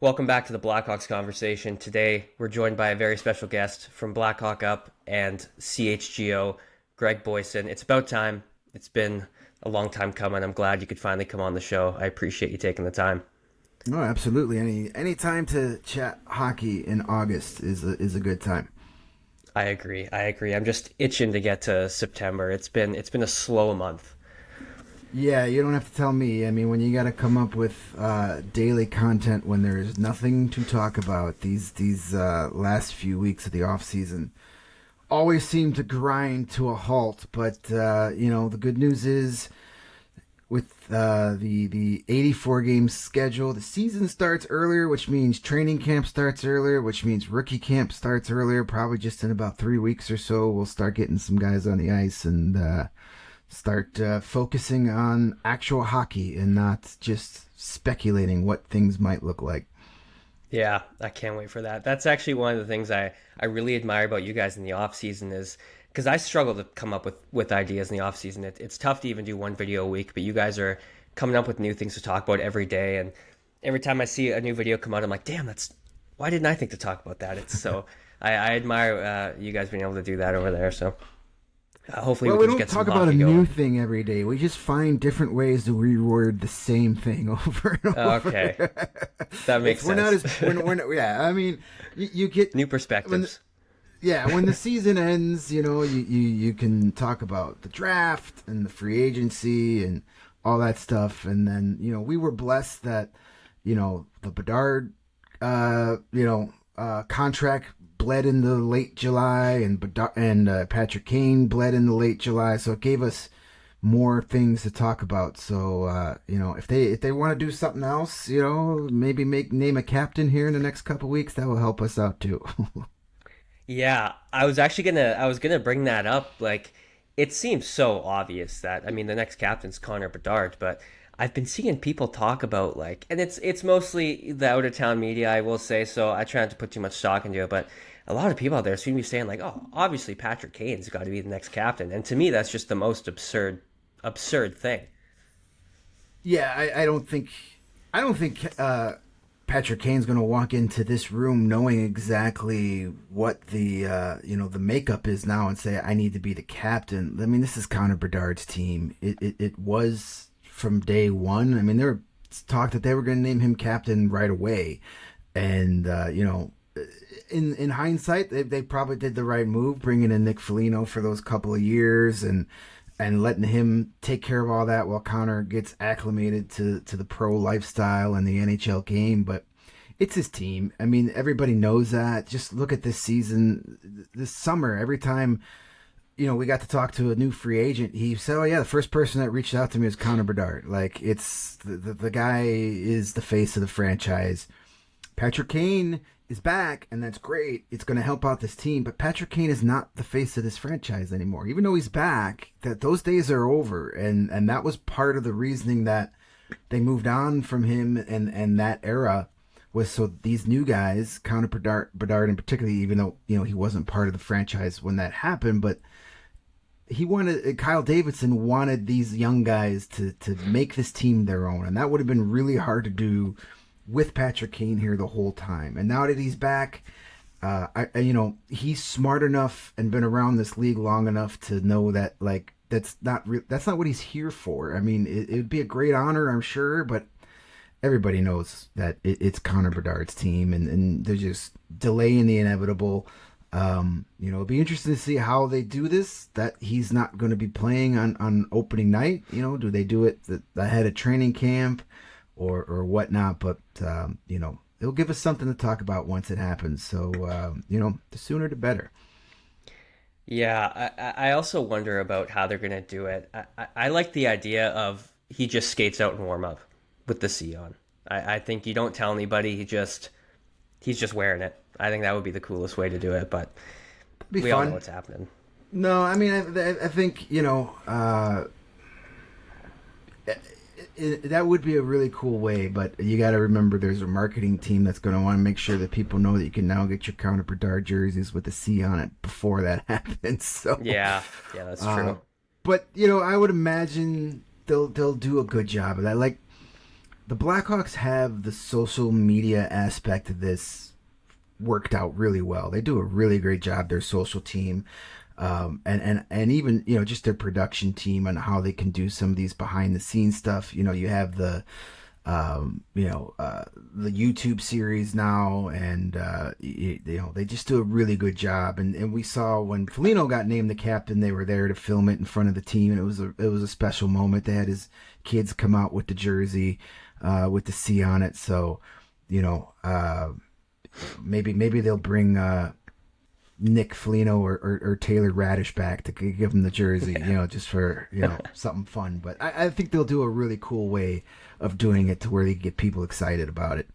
Welcome back to the Blackhawks Conversation. Today, we're joined by a very special guest from Blackhawk Up and CHGO, Greg Boysen. It's about time. It's been a long time coming. I'm glad you could finally come on the show. I appreciate you taking the time. No, absolutely. Any time to chat hockey in August is a good time. I agree. I'm just itching to get to September. It's been a slow month. Yeah, you don't have to tell me. I mean, when you got to come up with daily content when there is nothing to talk about, these last few weeks of the off season always seem to grind to a halt. But the good news is with the 84 game schedule, the season starts earlier, which means training camp starts earlier, which means rookie camp starts earlier. Probably just in about 3 weeks or so, we'll start getting some guys on the ice and start focusing on actual hockey and not just speculating what things might look like. Yeah, I can't wait for that. That's actually one of the things I really admire about you guys in the off season is because I struggle to come up with ideas in the off season. It's tough to even do one video a week, but you guys are coming up with new things to talk about every day. And every time I see a new video come out, I'm like, damn, why didn't I think to talk about that? It's so I admire you guys being able to do that over there. So hopefully Well, we we can just don't get some talk about a hockey new going. thing every day. We just find different ways to reword the same thing over and Okay, over. that makes We're not sense. as we're not, yeah. I mean, you get New when perspectives. when the season ends, you can talk about the draft and the free agency and all that stuff. And then, we were blessed that, the Bedard, contract bled in the late July and Patrick Kane bled in the late July. So it gave us more things to talk about. So, if they want to do something else, maybe name a captain here in the next couple weeks, that will help us out too. Yeah, I was gonna bring that up. Like, it seems so obvious that I mean the next captain's Connor Bedard, but I've been seeing people talk about like, and it's mostly the out of town media, I will say. So I try not to put too much stock into it, but a lot of people out there seem to be saying like, oh, obviously Patrick Kane's got to be the next captain, and to me that's just the most absurd thing. Yeah, I don't think Patrick Kane's going to walk into this room knowing exactly what the makeup is now and say I need to be the captain. I mean, this is Connor Bedard's team. It was from day one. I mean, there were talk that they were going to name him captain right away, and in hindsight, they probably did the right move, bringing in Nick Foligno for those couple of years and letting him take care of all that while Connor gets acclimated to the pro lifestyle and the NHL game. But it's his team. I mean, everybody knows that. Just look at this season, this summer. Every time we got to talk to a new free agent, he said, "Oh yeah, the first person that reached out to me was Connor Bedard." Like it's the guy is the face of the franchise. Patrick Kane is back, and that's great. It's going to help out this team, but Patrick Kane is not the face of this franchise anymore. Even though he's back, that those days are over, and that was part of the reasoning that they moved on from him and that era was so these new guys, Connor Bedard in particular, even though he wasn't part of the franchise when that happened, but Kyle Davidson wanted these young guys to make this team their own, and that would have been really hard to do with Patrick Kane here the whole time. And now that he's back, he's smart enough and been around this league long enough to know that like that's not what he's here for. I mean, it would be a great honor, I'm sure, but everybody knows that it's Connor Bedard's team, and they're just delaying the inevitable. It'll be interesting to see how they do this. That he's not going to be playing on opening night. Do they do it ahead of training camp? Or whatnot, but it'll give us something to talk about once it happens. So the sooner the better. Yeah, I also wonder about how they're gonna do it. I like the idea of he just skates out and warm up with the C on. I think you don't tell anybody. He's just wearing it. I think that would be the coolest way to do it. But Be we all know fun. what's happening. No, I mean I think that would be a really cool way, but you got to remember there's a marketing team that's going to want to make sure that people know that you can now get your Connor Bedard jerseys with the C on it before that happens. So Yeah, that's true. but I would imagine they'll do a good job of that. Like the Blackhawks have the social media aspect of this worked out really well. They do a really great job, their social team. And even, just their production team and how they can do some of these behind the scenes stuff. You have the YouTube series now, and they just do a really good job. And we saw when Foligno got named the captain, they were there to film it in front of the team, and it was a special moment. They had his kids come out with the jersey, with the C on it. So, maybe they'll bring Nick Foligno or Taylor Radish back to give him the jersey, just for something fun. But I think they'll do a really cool way of doing it to where they get people excited about it.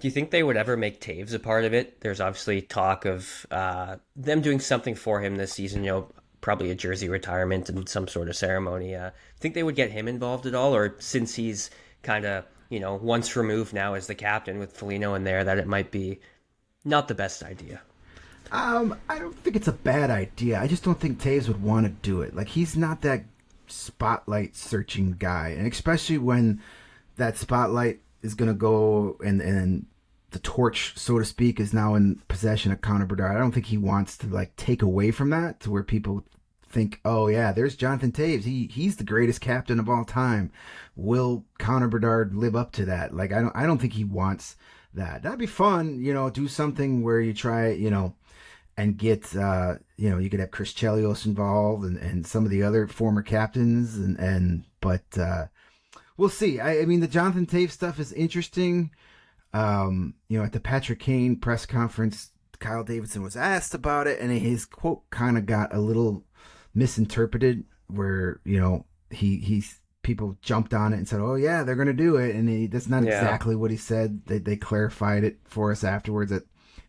Do you think they would ever make Toews a part of it? There's obviously talk of them doing something for him this season, probably a jersey retirement and some sort of ceremony. Think they would get him involved at all? Or since he's kind of, once removed now as the captain with Foligno in there, that it might be not the best idea? I don't think it's a bad idea. I just don't think Toews would want to do it. Like, he's not that spotlight searching guy, and especially when that spotlight is going to go and the torch, so to speak, is now in possession of Connor Bedard. I don't think he wants to take away from that to where people think, oh yeah, there's Jonathan Toews. He's the greatest captain of all time. Will Connor Bedard live up to that? I don't think he wants that. That'd be fun, do something where you try, and get, you could have Chris Chelios involved and some of the other former captains, but we'll see. I mean, the Jonathan Toews stuff is interesting. At the Patrick Kane press conference, Kyle Davidson was asked about it, and his quote kind of got a little misinterpreted, where he's people jumped on it and said, "Oh yeah, they're going to do it," and that's not exactly what he said. They clarified it for us afterwards that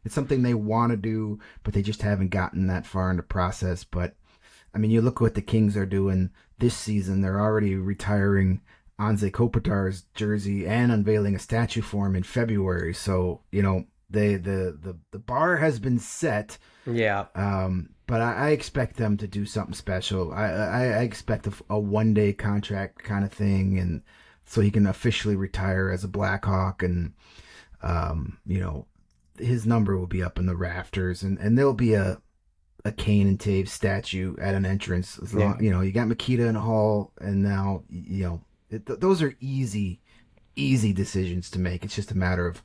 it's something they want to do, but they just haven't gotten that far in the process. But I mean, you look what the Kings are doing this season; they're already retiring Anze Kopitar's jersey and unveiling a statue for him in February. So the bar has been set. Yeah. But I expect them to do something special. I expect a 1-day contract kind of thing, and so he can officially retire as a Blackhawk, and his number will be up in the rafters, and there'll be a Kane and Toews statue at an entrance. As long, you got Makita and Hall, and now those are easy decisions to make. It's just a matter of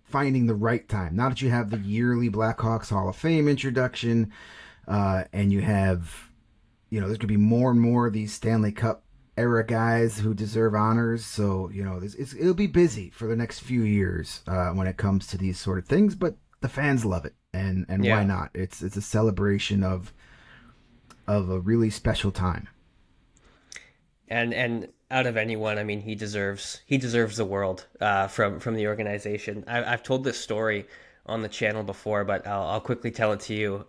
finding the right time. Now that you have the yearly Blackhawks Hall of Fame introduction, and you have, there's going to be more and more of these Stanley Cup era guys who deserve honors. So, it'll be busy for the next few years when it comes to these sort of things, but the fans love it. And why not? It's a celebration of a really special time. And out of anyone, I mean, he deserves the world from the organization. I've told this story on the channel before, but I'll quickly tell it to you.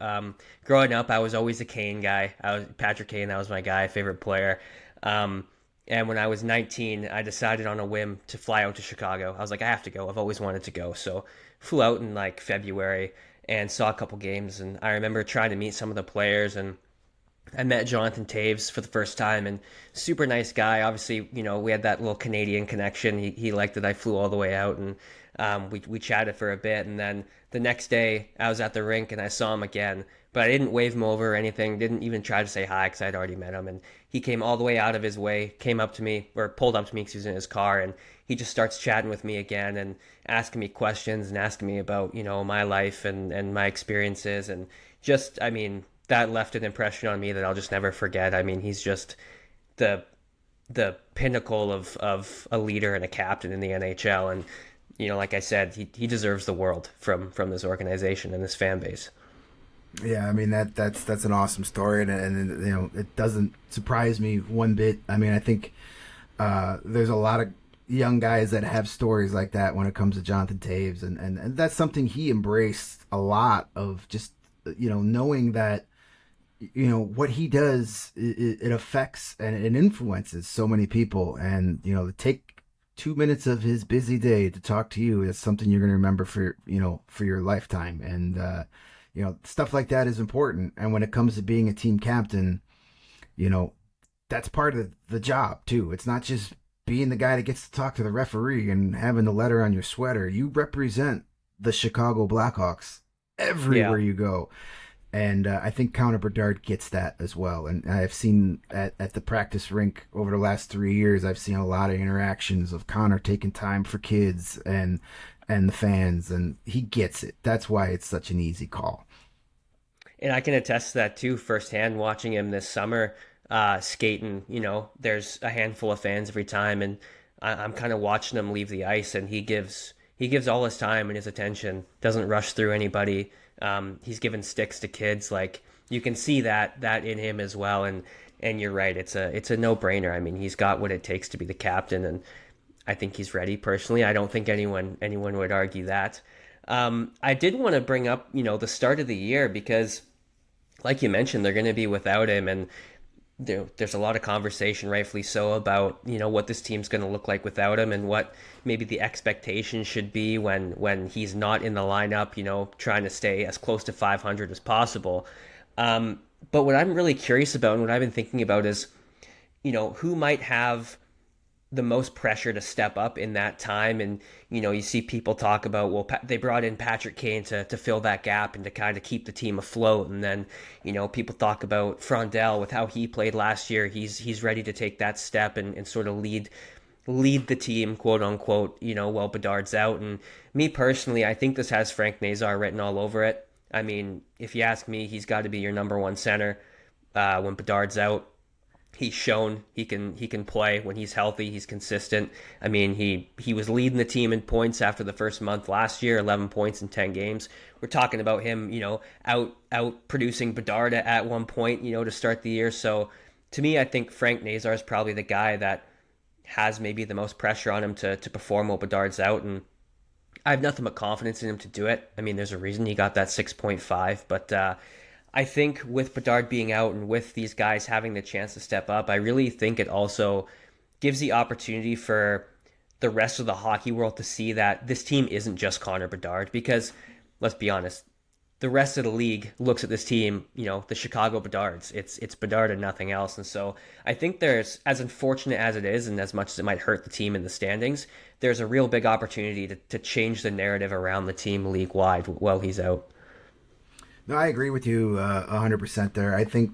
Growing up, I was always a Kane guy. Patrick Kane. That was my guy, favorite player. And when I was 19, I decided on a whim to fly out to Chicago. I was like, I have to go. I've always wanted to go. So flew out in February and saw a couple games. And I remember trying to meet some of the players, and I met Jonathan Toews for the first time, and super nice guy. Obviously, we had that little Canadian connection. He liked that I flew all the way out, and we chatted for a bit. And then the next day, I was at the rink and I saw him again, but I didn't wave him over or anything. Didn't even try to say hi because I'd already met him. And he came all the way out of his way, pulled up to me, because he was in his car, and he just starts chatting with me again and asking me questions and asking me about my life and my experiences, and just, I mean, that left an impression on me that I'll just never forget. I mean, he's just the pinnacle of a leader and a captain in the NHL. And, like I said, he deserves the world from this organization and this fan base. Yeah, I mean, that's an awesome story, and it doesn't surprise me one bit. I mean, I think there's a lot of young guys that have stories like that when it comes to Jonathan Toews, and that's something he embraced a lot, of just knowing that what he does, it affects and it influences so many people, and to take 2 minutes of his busy day to talk to you is something you're going to remember for your lifetime. And stuff like that is important. And when it comes to being a team captain, that's part of the job too. It's not just being the guy that gets to talk to the referee and having the letter on your sweater. You represent the Chicago Blackhawks Yeah. everywhere you go. And I think Connor Bedard gets that as well. And I've seen at the practice rink over the last 3 years, I've seen a lot of interactions of Connor taking time for kids and the fans, and he gets it. That's why it's such an easy call. And I can attest to that too firsthand watching him this summer skating. There's a handful of fans every time, and I'm kind of watching him leave the ice, and he gives all his time and his attention, doesn't rush through anybody. He's giving sticks to kids. Like you can see that in him as well. And you're right, it's a no brainer. I mean, he's got what it takes to be the captain, and I think he's ready. Personally, I don't think anyone would argue that. I did want to bring up the start of the year because like you mentioned, they're going to be without him, and there's a lot of conversation, rightfully so, about what this team's going to look like without him, and what maybe the expectation should be when he's not in the lineup. Trying to stay as close to 500 as possible. But what I'm really curious about, and what I've been thinking about, is who might have the most pressure to step up in that time. And you see people talk about, well, they brought in Patrick Kane to fill that gap and to kind of keep the team afloat. And then people talk about Frondell with how he played last year. He's ready to take that step and sort of lead the team, quote unquote, while Bedard's out. And me personally, I think this has Frank Nazar written all over it. I mean, if you ask me, he's got to be your number one center when Bedard's out. He's shown he can play when he's healthy. He's consistent. I mean, he was leading the team in points after the first month last year, 11 points in 10 games. We're talking about him, out producing Bedard at one point, to start the year. So to me, I think Frank Nazar is probably the guy that has maybe the most pressure on him to perform while Bedard's out, and I have nothing but confidence in him to do it. I mean, there's a reason he got that 6.5, but I think with Bedard being out and with these guys having the chance to step up, I really think it also gives the opportunity for the rest of the hockey world to see that this team isn't just Connor Bedard. Because let's be honest, the rest of the league looks at this team, the Chicago Bedards. It's Bedard and nothing else. And so I think there's, as unfortunate as it is, and as much as it might hurt the team in the standings, there's a real big opportunity to change the narrative around the team league wide while he's out. No, I agree with you 100% there. I think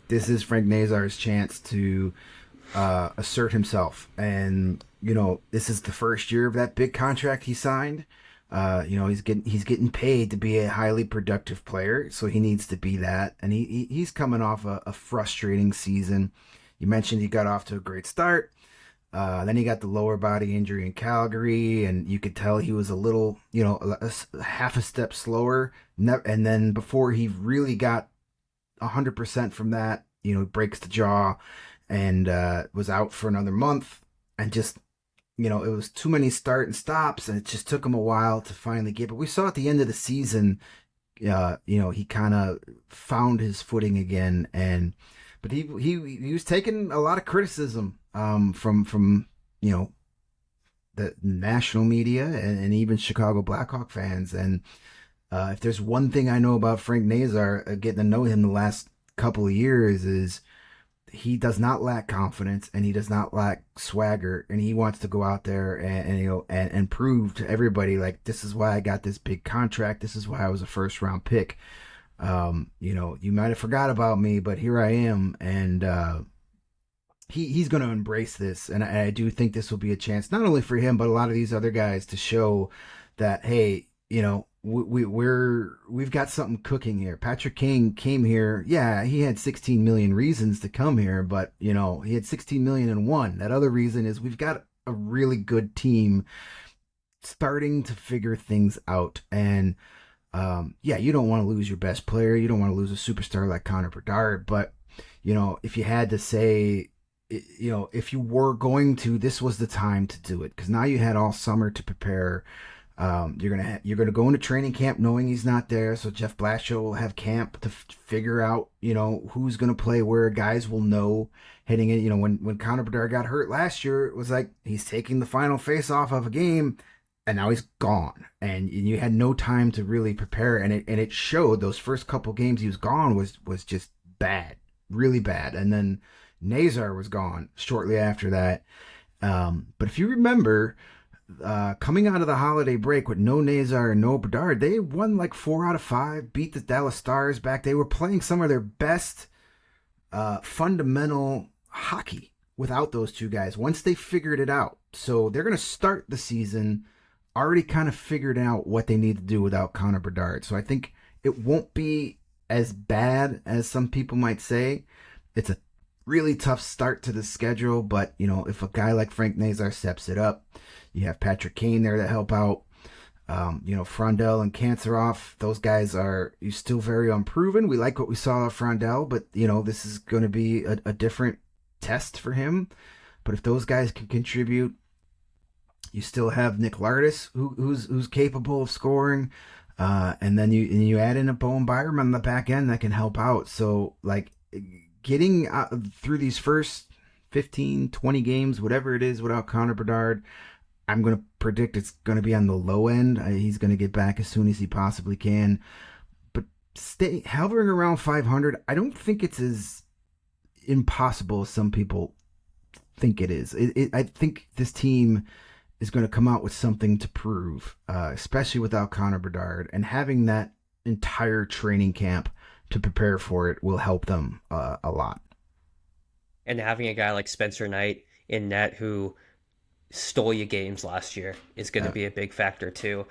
this is Frank Nazar's chance to assert himself. And, this is the first year of that big contract he signed. He's getting paid to be a highly productive player, so he needs to be that. And he's coming off a frustrating season. You mentioned he got off to a great start. Then he got the lower body injury in Calgary, and you could tell he was a little, half a step slower. And then before he really got 100% from that, breaks the jaw and was out for another month. And just, it was too many start and stops, and it just took him a while to finally get. But we saw at the end of the season, he kind of found his footing again. But he was taking a lot of criticism from the national media and even Chicago Blackhawk fans. And if there's one thing I know about Frank Nazar, getting to know him the last couple of years, is he does not lack confidence and he does not lack swagger, and he wants to go out there and prove to everybody, like, this is why I got this big contract. This is why I was a first round pick. You might have forgot about me, but here I am. And he's going to embrace this. And I do think this will be a chance, not only for him, but a lot of these other guys, to show that, hey, we've got something cooking here. Patrick Kane came here. Yeah, he had 16 million reasons to come here, but he had 16 million and one. That other reason is we've got a really good team starting to figure things out. And you don't want to lose your best player. You don't want to lose a superstar like Connor Bedard. But if you had to say, if you were going to, this was the time to do it, because now you had all summer to prepare. You're gonna go into training camp knowing he's not there, so Jeff Blashill will have camp to figure out who's gonna play where. Guys will know heading in. When Connor Bedard got hurt last year, it was like he's taking the final face off of a game, and now he's gone, and you had no time to really prepare, and it showed. Those first couple games he was gone was just bad, really bad. And then Nazar was gone shortly after that. But if you remember, coming out of the holiday break with no Nazar and no Bedard, they won like 4 out of 5, beat the Dallas Stars back. They were playing some of their best fundamental hockey without those two guys once they figured it out. So they're going to start the season already kind of figured out what they need to do without Connor Bedard. So I think it won't be as bad as some people might say. It's a really tough start to the schedule, but if a guy like Frank Nazar steps it up, you have Patrick Kane there to help out. Frondell and Kanserov, those guys are still very unproven. We like what we saw of Frondell, but this is going to be a different test for him. But if those guys can contribute, you still have Nick Lardis, who's capable of scoring, and then you add in a Bowen Byram on the back end that can help out. So like getting through these first 15, 20 games, whatever it is, without Connor Bedard, I'm going to predict it's going to be on the low end. He's going to get back as soon as he possibly can. But hovering around 500, I don't think it's as impossible as some people think it is. I think this team is going to come out with something to prove, especially without Connor Bedard. And having that entire training camp to prepare for it will help them a lot. And having a guy like Spencer Knight in net who stole you games last year is going to be a big factor too.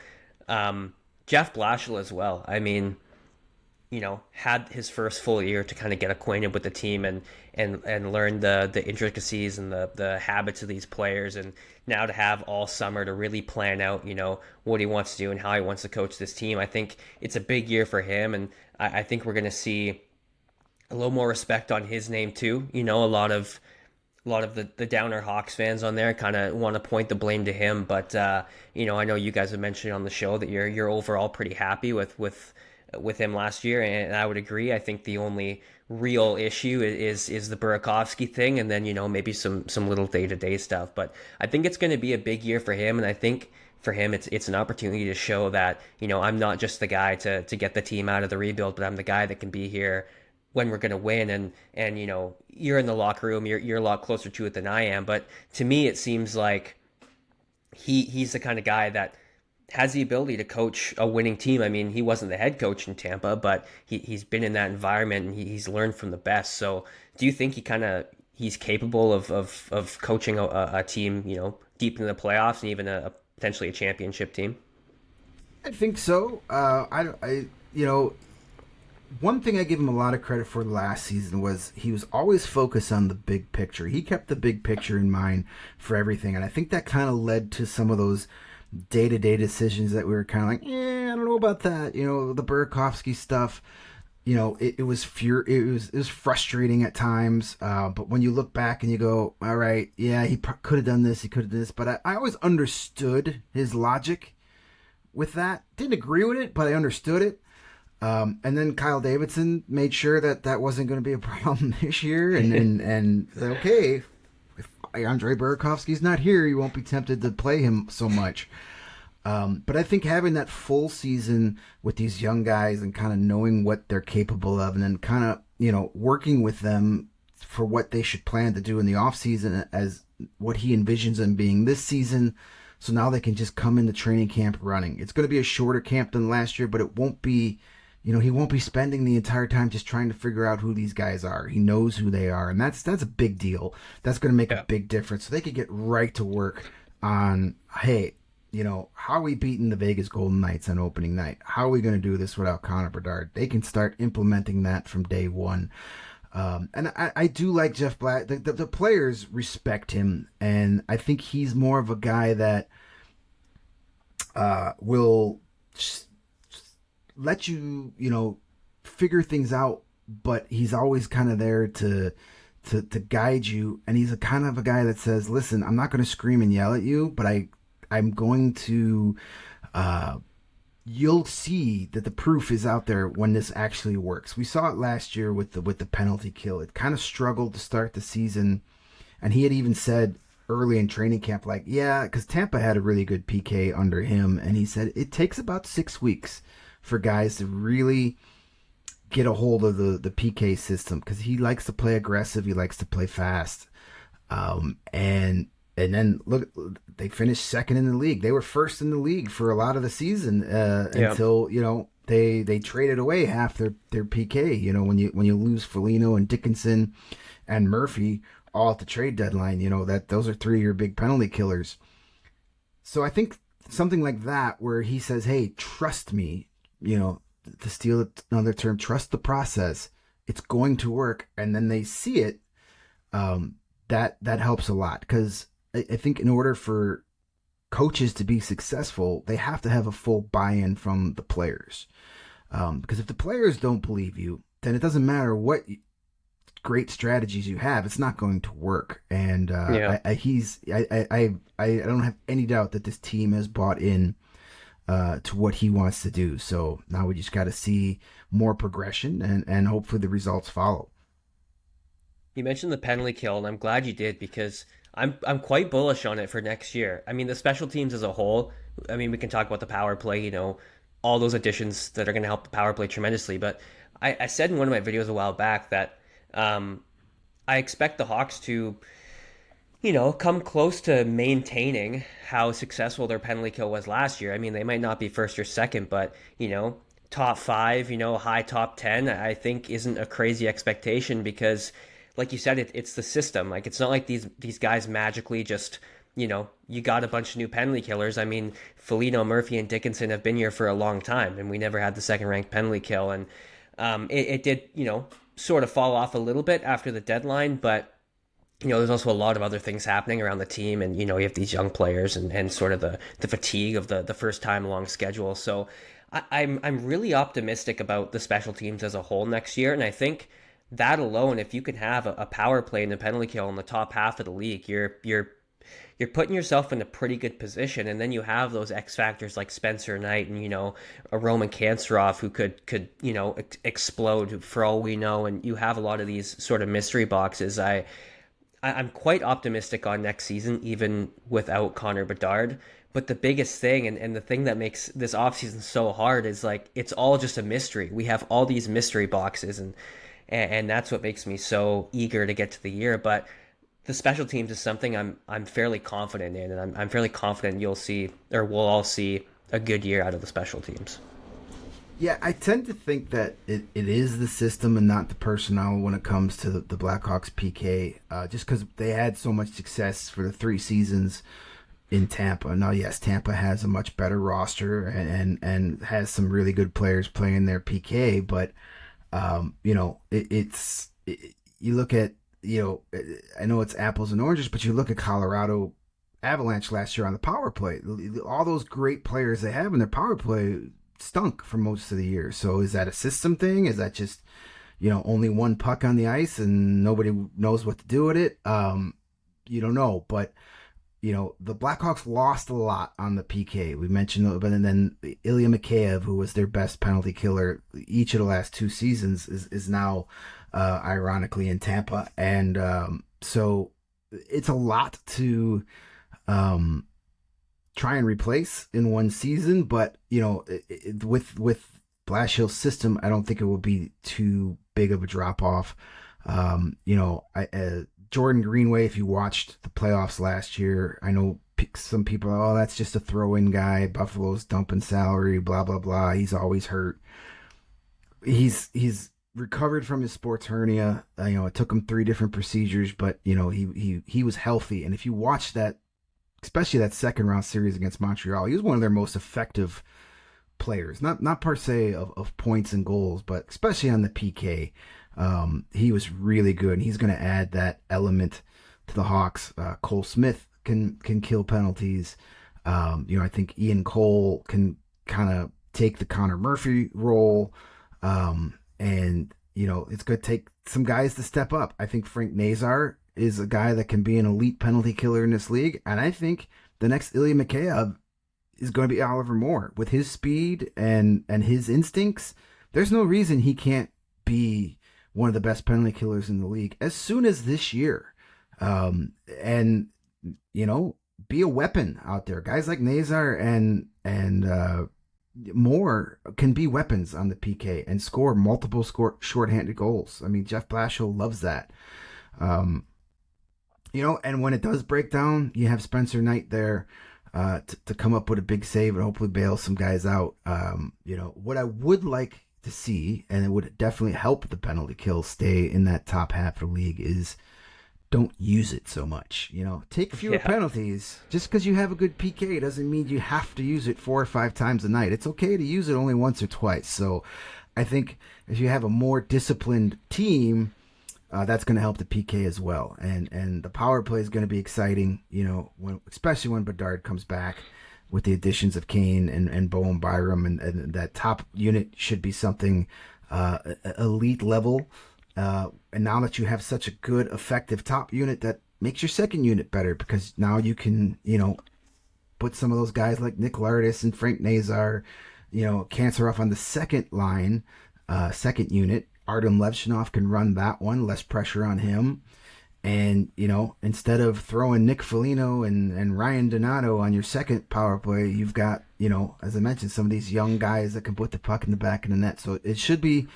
Jeff Blashill as well. I mean, had his first full year to kind of get acquainted with the team and learn the intricacies and the habits of these players, and now to have all summer to really plan out, what he wants to do and how he wants to coach this team. I think it's a big year for him, and I think we're going to see a little more respect on his name too. A lot of the downer Hawks fans on there kind of want to point the blame to him, but I know you guys have mentioned on the show that you're overall pretty happy with him last year, and I would agree. I think the only real issue is the Burakovsky thing, and then maybe some little day-to-day stuff. But I think it's going to be a big year for him, and I think for him it's an opportunity to show that I'm not just the guy to get the team out of the rebuild, but I'm the guy that can be here when we're going to win. And you're in the locker room, you're a lot closer to it than I am. But to me, it seems like he's the kind of guy that has the ability to coach a winning team. I mean, he wasn't the head coach in Tampa, but he's been in that environment and he's learned from the best. So do you think he's capable of coaching a team, deep in the playoffs and even potentially a championship team? I think so. One thing I give him a lot of credit for last season was he was always focused on the big picture. He kept the big picture in mind for everything. And I think that kind of led to some of those day-to-day decisions that we were kind of like, I don't know about that. The Burakovsky stuff, it was frustrating at times. But when you look back and you go, all right, yeah, he could have done this, he could have done this. But I always understood his logic with that. Didn't agree with it, but I understood it. And then Kyle Davidson made sure that wasn't going to be a problem this year. And okay, if Andre Burakovsky's not here, you won't be tempted to play him so much. But I think having that full season with these young guys and kind of knowing what they're capable of, and then kind of, working with them for what they should plan to do in the offseason as what he envisions them being this season. So now they can just come into training camp running. It's going to be a shorter camp than last year, but it won't be, he won't be spending the entire time just trying to figure out who these guys are. He knows who they are, and that's a big deal. That's going to make a big difference. So they could get right to work on, hey, how are we beating the Vegas Golden Knights on opening night? How are we going to do this without Connor Bedard? They can start implementing that from day one. And I do like Jeff Black. The players respect him, and I think he's more of a guy that will let you, figure things out, but he's always kind of there to guide you. And he's a kind of a guy that says, listen, I'm not going to scream and yell at you, but I'm going to, you'll see that the proof is out there when this actually works. We saw it last year with the penalty kill. It kind of struggled to start the season. And he had even said early in training camp, like, yeah, because Tampa had a really good PK under him. And he said, it takes about 6 weeks for guys to really get a hold of the PK system because he likes to play aggressive. He likes to play fast. And then look, they finished second in the league. They were first in the league for a lot of the season Yeah. until they traded away half their PK. When you lose Foligno and Dickinson and Murphy all at the trade deadline, that those are three of your big penalty killers. So I think something like that where he says, "Hey, trust me," to steal another term, trust the process. It's going to work, and then they see it. That helps a lot because I think in order for coaches to be successful, they have to have a full buy-in from the players. Because if the players don't believe you, then it doesn't matter what great strategies you have; it's not going to work. And Yeah. I don't have any doubt that this team has bought in to what he wants to do. So now we just got to see more progression, and hopefully the results follow. You mentioned the penalty kill, and I'm glad you did because I'm quite bullish on it for next year. I mean, the special teams as a whole. I mean, we can talk about the power play, all those additions that are going to help the power play tremendously. But I said in one of my videos a while back that I expect the Hawks to, come close to maintaining how successful their penalty kill was last year. I mean, they might not be first or second, but top five, high top 10, I think isn't a crazy expectation because like you said, it's the system. Like it's not like these guys magically just you got a bunch of new penalty killers. I mean, Foligno, Murphy, and Dickinson have been here for a long time, and we never had the second ranked penalty kill. And it did sort of fall off a little bit after the deadline, but there's also a lot of other things happening around the team, and you have these young players and sort of the fatigue of the first time long schedule. So I'm really optimistic about the special teams as a whole next year, and I think that alone, if you can have a power play and a penalty kill in the top half of the league, you're putting yourself in a pretty good position. And then you have those X factors like Spencer Knight and a Roman Kanserov who could explode for all we know. And you have a lot of these sort of mystery boxes. I'm quite optimistic on next season, even without Connor Bedard. But the biggest thing and the thing that makes this offseason so hard is like it's all just a mystery. We have all these mystery boxes and that's what makes me so eager to get to the year. But the special teams is something I'm fairly confident in, and I'm fairly confident you'll see or we'll all see a good year out of the special teams. Yeah, I tend to think that it is the system and not the personnel when it comes to the Blackhawks PK, just because they had so much success for the 3 seasons in Tampa. Now, yes, Tampa has a much better roster and has some really good players playing their PK, but you look at, I know it's apples and oranges, but you look at Colorado Avalanche last year on the power play. All those great players they have in their power play stunk for most of the year. So is that a system thing? Is that just, only one puck on the ice and nobody knows what to do with it? You don't know, but the Blackhawks lost a lot on the PK. We mentioned, but then Ilya Mikheyev, who was their best penalty killer each of the last 2 seasons, is now ironically in Tampa, and so it's a lot to try and replace in one season. But with Blashill's system, I don't think it will be too big of a drop off. Jordan Greenway, if you watched the playoffs last year, I know some people are, oh, that's just a throw-in guy. Buffalo's dumping salary, blah, blah, blah. He's always hurt. He's recovered from his sports hernia. It took him 3 different procedures, but, he was healthy. And if you watch that, especially that second round series against Montreal, he was one of their most effective players. Not per se of points and goals, but especially on the PK. He was really good, and he's going to add that element to the Hawks. Cole Smith can kill penalties. I think Ian Cole can kind of take the Connor Murphy role, and it's going to take some guys to step up. I think Frank Nazar is a guy that can be an elite penalty killer in this league, and I think the next Ilya Mikheyev is going to be Oliver Moore with his speed and his instincts. There's no reason he can't be one of the best penalty killers in the league as soon as this year. And be a weapon out there. Guys like Nazar and more can be weapons on the PK and score multiple shorthanded goals. I mean, Jeff Blashill loves that. Um, and when it does break down, you have Spencer Knight there to come up with a big save and hopefully bail some guys out. What I would like to see, and it would definitely help the penalty kill stay in that top half of the league, is don't use it so much. Take fewer Yeah. penalties. Just because you have a good PK doesn't mean you have to use it 4 or 5 times a night. It's okay to use it only once or twice. So I think if you have a more disciplined team, that's going to help the PK as well. And the power play is going to be exciting, especially when Bedard comes back with the additions of Kane and Bowen Byram. And that top unit should be something elite level. And now that you have such a good, effective top unit, that makes your second unit better because now you can, put some of those guys like Nick Lardis and Frank Nazar, Kanserov on the second line, second unit. Artem Levshunov can run that one, less pressure on him. And, instead of throwing Nick Foligno and Ryan Donato on your second power play, you've got, as I mentioned, some of these young guys that can put the puck in the back of the net. So it should be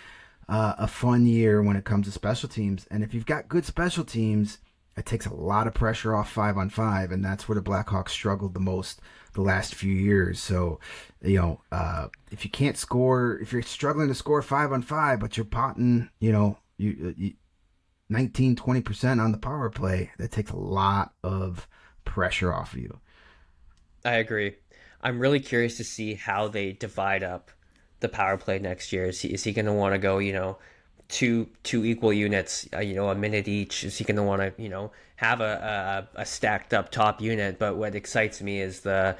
a fun year when it comes to special teams. And if you've got good special teams, it takes a lot of pressure off 5-on-5, and that's where the Blackhawks struggled the most the last few years. So, if you can't score, if you're struggling to score 5-on-5, but you're potting, you 19-20% on the power play, that takes a lot of pressure off of you. I agree. I'm really curious to see how they divide up the power play next year. Is he going to want to go, two equal units, a minute each? Is he going to want to, have a stacked up top unit? But what excites me is the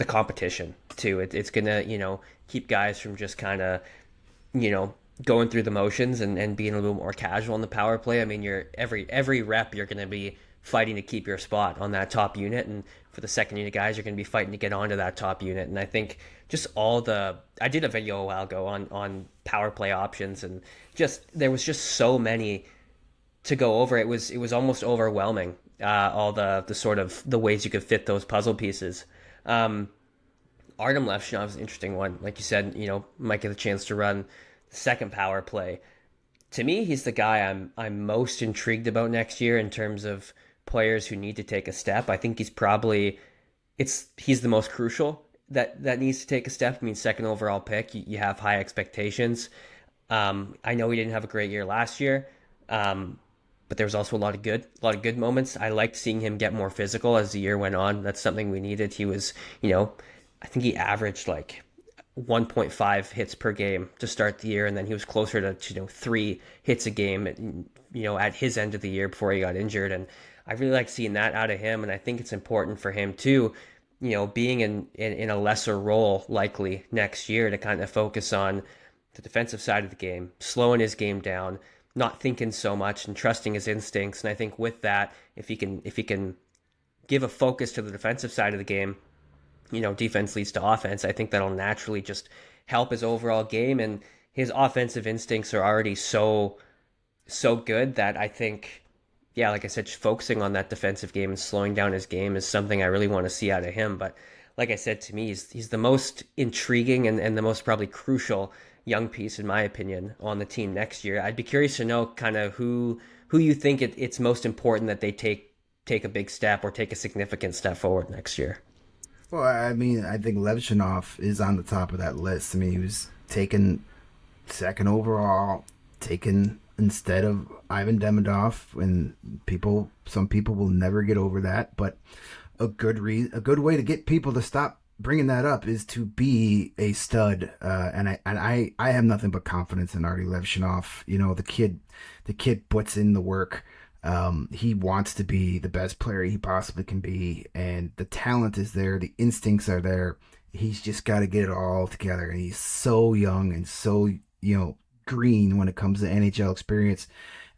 competition too. It's going to, keep guys from just kind of, going through the motions and being a little more casual in the power play. I mean, you're every rep you're going to be fighting to keep your spot on that top unit, and for the second unit guys, you're going to be fighting to get onto that top unit. And I think just I did a video a while ago on power play options, and there was just so many to go over. It was almost overwhelming. All the sort of the ways you could fit those puzzle pieces. Artem Levshunov is an interesting one. Like you said, might get a chance to run the second power play. To me, he's the guy I'm most intrigued about next year in terms of players who need to take a step. I think he's the most crucial that needs to take a step. I mean, second overall pick, you have high expectations. I know he didn't have a great year last year, but there was also a lot of good moments. I liked seeing him get more physical as the year went on. That's something we needed. He was, I think he averaged like 1.5 hits per game to start the year, and then he was closer to 3 hits a game at his end of the year before he got injured. And I really like seeing that out of him, and I think it's important for him too, being in a lesser role likely next year, to kind of focus on the defensive side of the game, slowing his game down, not thinking so much and trusting his instincts. And I think with that, if he can give a focus to the defensive side of the game, defense leads to offense. I think that'll naturally just help his overall game, and his offensive instincts are already so good that I think, yeah, like I said, just focusing on that defensive game and slowing down his game is something I really want to see out of him. But like I said, to me, he's the most intriguing and the most probably crucial young piece, in my opinion, on the team next year. I'd be curious to know kind of who you think it's most important that they take a big step or take a significant step forward next year. Well, I mean, I think Levshunov is on the top of that list. I mean, he was taken second overall, taken instead of Ivan Demidov, and some people will never get over that. But a good way to get people to stop bringing that up is to be a stud. And I have nothing but confidence in Artie Levshunov. The kid puts in the work. He wants to be the best player he possibly can be, and the talent is there, the instincts are there. He's just got to get it all together, and he's so young and so green when it comes to NHL experience.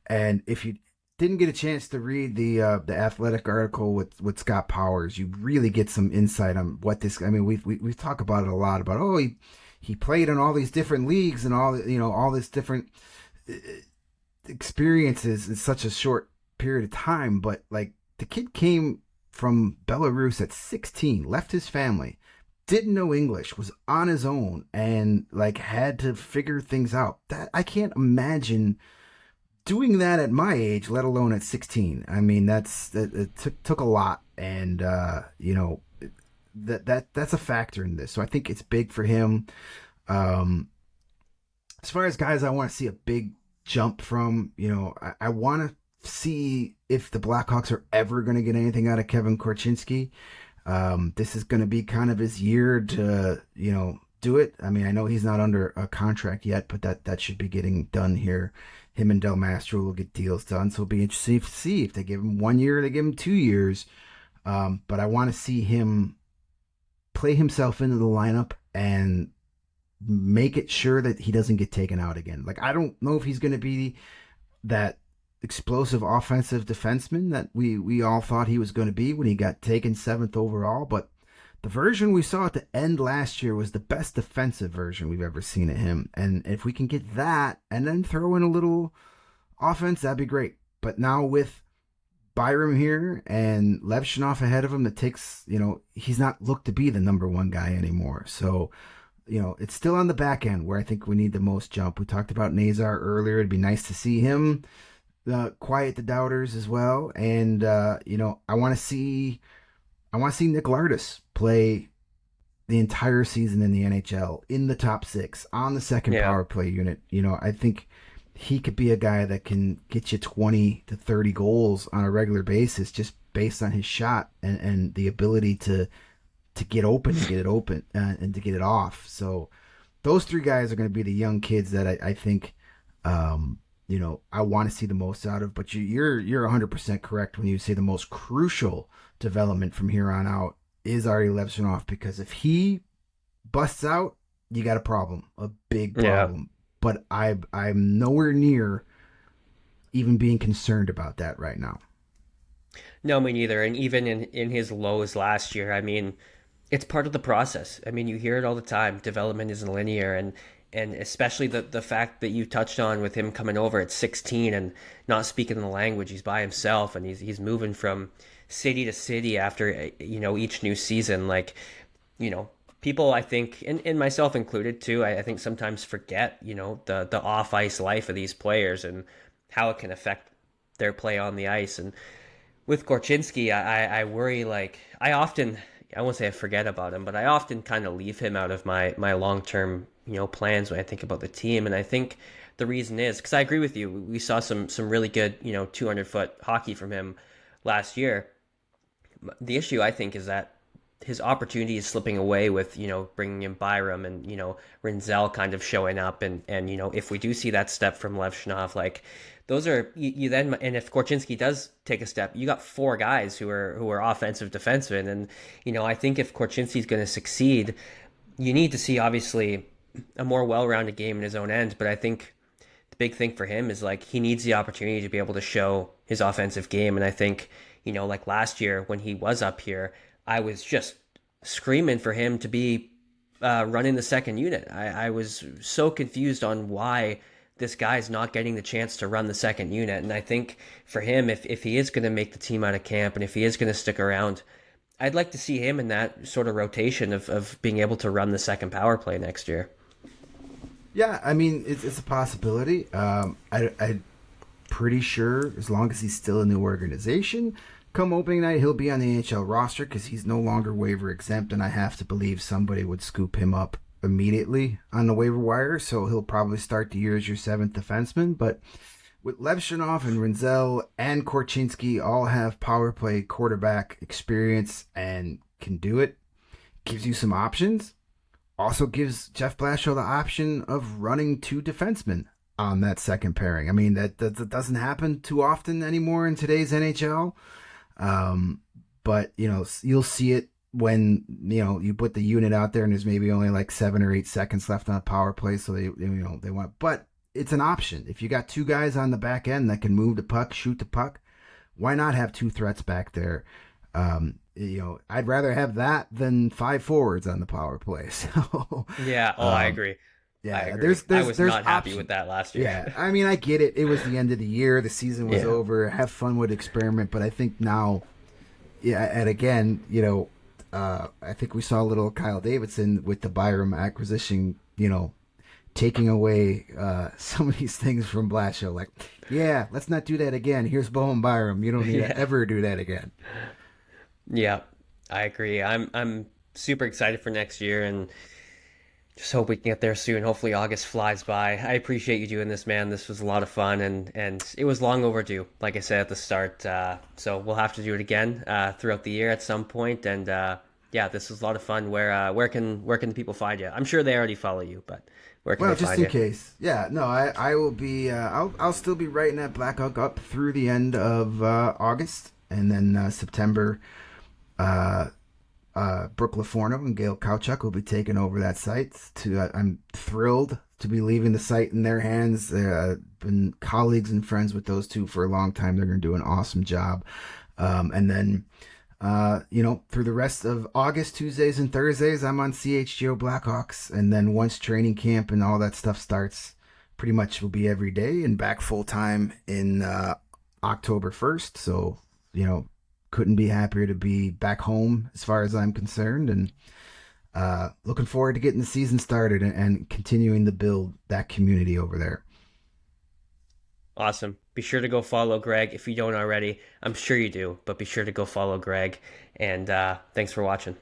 And if you didn't get a chance to read the Athletic article with Scott Powers, you really get some insight on what this. I mean, we've talked about it a lot about he played in all these different leagues and all this different experiences in such a short period of time, but like the kid came from Belarus at 16, left his family, didn't know English, was on his own, and like had to figure things out. That I can't imagine doing that at my age, let alone at 16. I mean, it took a lot, and that's a factor in this. So I think it's big for him. As far as guys, I want to see a big jump from. I want to see if the Blackhawks are ever going to get anything out of Kevin Korchinski. This is going to be kind of his year to, do it. I mean, I know he's not under a contract yet, but that should be getting done here. Him and Del Mastro will get deals done, so it'll be interesting to see if they give him 1 year, they give him 2 years. But I want to see him play himself into the lineup and make it sure that he doesn't get taken out again. Like, I don't know if he's going to be that explosive offensive defenseman that we all thought he was going to be when he got taken 7th overall, but the version we saw at the end last year was the best defensive version we've ever seen of him. And if we can get that and then throw in a little offense, that'd be great. But now with Byram here and Levshunov ahead of him, that takes, he's not looked to be the number 1 guy anymore. So, it's still on the back end where I think we need the most jump. We talked about Nazar earlier. It'd be nice to see him quiet the doubters as well. And, I want to see Nick Lardis play the entire season in the NHL in the top 6 on the second power play unit. I think he could be a guy that can get you 20 to 30 goals on a regular basis just based on his shot and the ability to get open and get it open and to get it off. So those 3 guys are going to be the young kids that I think, I want to see the most out of. But you're 100% correct when you say the most crucial development from here on out is Artie Levshunov, because if he busts out, you got a problem, a big problem. But I'm nowhere near even being concerned about that right now. No, me neither. And even in his lows last year, I mean, it's part of the process. I mean, you hear it all the time. Development isn't linear, and especially the fact that you touched on with him coming over at 16 and not speaking the language. He's by himself, and he's moving from city to city after each new season. Like, people, I think, and myself included too, I think sometimes forget the off ice life of these players and how it can affect their play on the ice. And with Korchinski, I worry, like, I won't say I forget about him, but I often kind of leave him out of my long-term plans when I think about the team. And I think the reason is because I agree with you. We saw some really good 200-foot hockey from him last year. The issue, I think, is that his opportunity is slipping away with bringing in Byram and Rinzel kind of showing up, and if we do see that step from Levshunov, like, those are you then, and if Korchinski does take a step, you got 4 guys who are offensive defensemen, and I think if Korchinski's going to succeed, you need to see obviously a more well-rounded game in his own end. But I think the big thing for him is, like, he needs the opportunity to be able to show his offensive game. And I think like last year when he was up here, I was just screaming for him to be running the second unit. I was so confused on why this guy's not getting the chance to run the second unit. And I think for him, if he is going to make the team out of camp and if he is going to stick around, I'd like to see him in that sort of rotation of being able to run the second power play next year. Yeah, I mean, it's a possibility. I'm pretty sure as long as he's still in the organization, come opening night, he'll be on the NHL roster because he's no longer waiver exempt, and I have to believe somebody would scoop him up immediately on the waiver wire, so he'll probably start the year as your 7th defenseman. But with Levshunov and Rinzel and Korchinski all have power play quarterback experience and can do it, gives you some options. Also gives Jeff Blashill the option of running 2 defensemen on that second pairing. I mean, that doesn't happen too often anymore in today's NHL. But you'll see it when you put the unit out there and there's maybe only like 7 or 8 seconds left on a power play, so they want. But it's an option. If you got 2 guys on the back end that can move the puck, shoot the puck, why not have 2 threats back there? I'd rather have that than 5 forwards on the power play. So yeah, I agree. Yeah, I agree. I was not happy with that last year. Yeah, I mean, I get it. It was the end of the year. The season was over. Have fun with experiment. But I think now, and again, I think we saw a little Kyle Davidson with the Byram acquisition, taking away some of these things from Blashill. Like, yeah, let's not do that again. Here's Bowen Byram. You don't need to ever do that again. Yeah, I agree. I'm super excited for next year and just hope we can get there soon. Hopefully August flies by. I appreciate you doing this, man. This was a lot of fun and it was long overdue, like I said at the start. So we'll have to do it again throughout the year at some point. And yeah, this was a lot of fun. Where can the people find you? I'm sure they already follow you, but where can Well, they just find in you? case. Yeah, no, I will be. I'll still be writing at Blackhawk up through the end of August, and then September. Brooke Laforno and Gail Kauchuk will be taking over that site. I'm thrilled to be leaving the site in their hands. Been colleagues and friends with those two for a long time. They're going to do an awesome job. And then, through the rest of August, Tuesdays and Thursdays, I'm on CHGO Blackhawks. And then once training camp and all that stuff starts, pretty much will be every day and back full time in October 1st. So, couldn't be happier to be back home as far as I'm concerned, and looking forward to getting the season started and continuing to build that community over there. Awesome. Be sure to go follow Greg if you don't already. I'm sure you do, but be sure to go follow Greg. And thanks for watching.